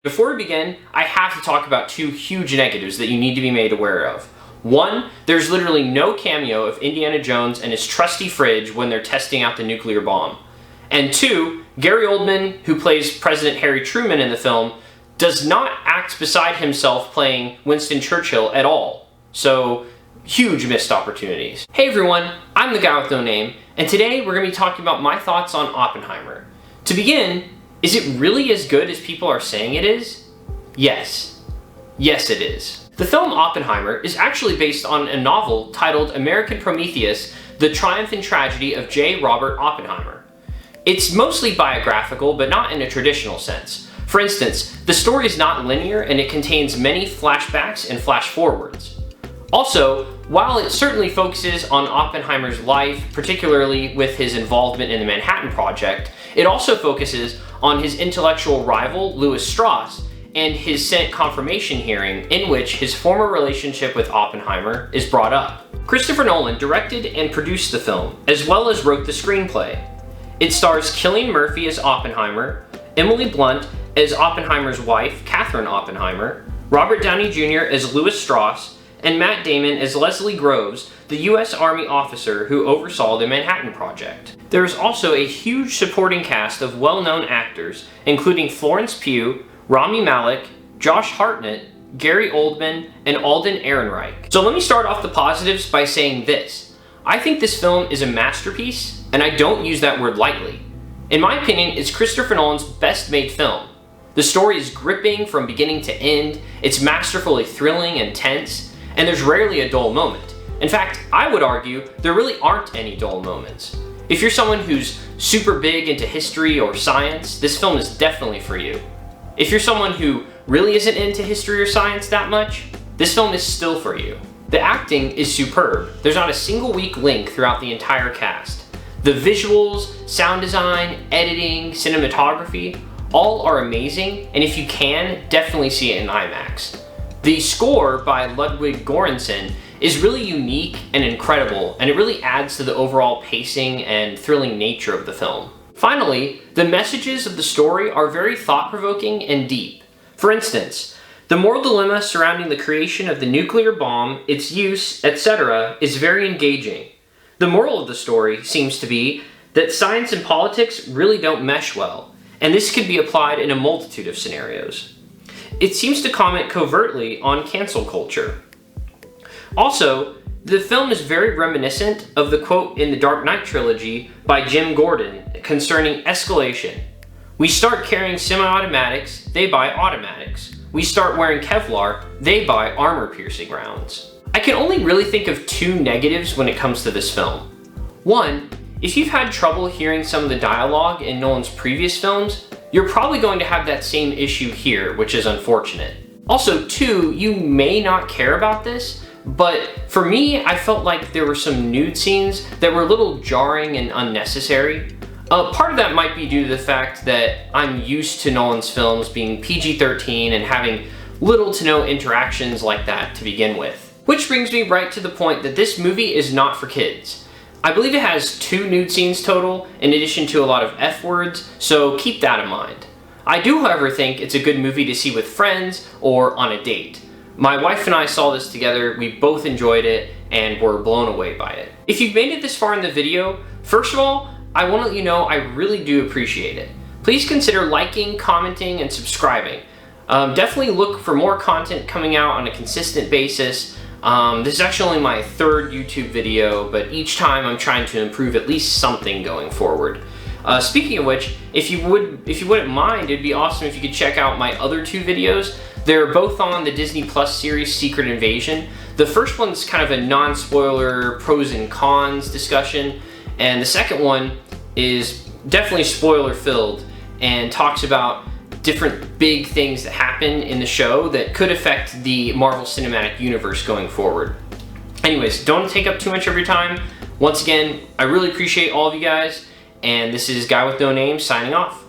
Before we begin, I have to talk about two huge negatives that you need to be made aware of. One, there's literally no cameo of Indiana Jones and his trusty fridge when they're testing out the nuclear bomb. And two, Gary Oldman, who plays President Harry Truman in the film, does not act beside himself playing Winston Churchill at all. So, huge missed opportunities. Hey everyone, I'm the guy with no name, and today we're going to be talking about my thoughts on Oppenheimer. To begin, is it really as good as people are saying it is? Yes. Yes, it is. The film Oppenheimer is actually based on a novel titled American Prometheus, The Triumph and Tragedy of J. Robert Oppenheimer. It's mostly biographical, but not in a traditional sense. For instance, the story is not linear and it contains many flashbacks and flash forwards. Also, while it certainly focuses on Oppenheimer's life, particularly with his involvement in the Manhattan Project, it also focuses on his intellectual rival, Louis Strauss, and his Senate confirmation hearing in which his former relationship with Oppenheimer is brought up. Christopher Nolan directed and produced the film, as well as wrote the screenplay. It stars Cillian Murphy as Oppenheimer, Emily Blunt as Oppenheimer's wife, Katherine Oppenheimer, Robert Downey Jr. as Louis Strauss, and Matt Damon as Leslie Groves, the U.S. Army officer who oversaw the Manhattan Project. There is also a huge supporting cast of well-known actors, including Florence Pugh, Rami Malek, Josh Hartnett, Gary Oldman, and Alden Ehrenreich. So let me start off the positives by saying this. I think this film is a masterpiece, and I don't use that word lightly. In my opinion, it's Christopher Nolan's best-made film. The story is gripping from beginning to end, it's masterfully thrilling and tense, and there's rarely a dull moment. In fact, I would argue there really aren't any dull moments. If you're someone who's super big into history or science, this film is definitely for you. If you're someone who really isn't into history or science that much, this film is still for you. The acting is superb. There's not a single weak link throughout the entire cast. The visuals, sound design, editing, cinematography, all are amazing, and if you can, definitely see it in IMAX. The score by Ludwig Göransson is really unique and incredible, and it really adds to the overall pacing and thrilling nature of the film. Finally, the messages of the story are very thought-provoking and deep. For instance, the moral dilemma surrounding the creation of the nuclear bomb, its use, etc. is very engaging. The moral of the story seems to be that science and politics really don't mesh well, and this could be applied in a multitude of scenarios. It seems to comment covertly on cancel culture. Also, the film is very reminiscent of the quote in the Dark Knight trilogy by Jim Gordon concerning escalation. We start carrying semi-automatics, they buy automatics. We start wearing Kevlar, they buy armor-piercing rounds. I can only really think of two negatives when it comes to this film. One, if you've had trouble hearing some of the dialogue in Nolan's previous films, you're probably going to have that same issue here, which is unfortunate. Also, two, you may not care about this, but for me, I felt like there were some nude scenes that were a little jarring and unnecessary. Part of that might be due to the fact that I'm used to Nolan's films being PG-13 and having little to no interactions like that to begin with. Which brings me right to the point that this movie is not for kids. I believe it has 2 nude scenes total, in addition to a lot of F-words, so keep that in mind. I do, however, think it's a good movie to see with friends or on a date. My wife and I saw this together, we both enjoyed it, and were blown away by it. If you've made it this far in the video, first of all, I want to let you know I really do appreciate it. Please consider liking, commenting, and subscribing. Definitely look for more content coming out on a consistent basis. This is actually only my 3rd YouTube video, but each time I'm trying to improve at least something going forward. Speaking of which, if you wouldn't mind, it'd be awesome if you could check out my other 2 videos. They're both on the Disney Plus series Secret Invasion. The first one's kind of a non-spoiler pros and cons discussion, and the second one is definitely spoiler-filled and talks about different big things that happen in the show that could affect the Marvel Cinematic Universe going forward. Anyways, don't take up too much of your time. Once again, I really appreciate all of you guys, and this is Guy with No Name signing off.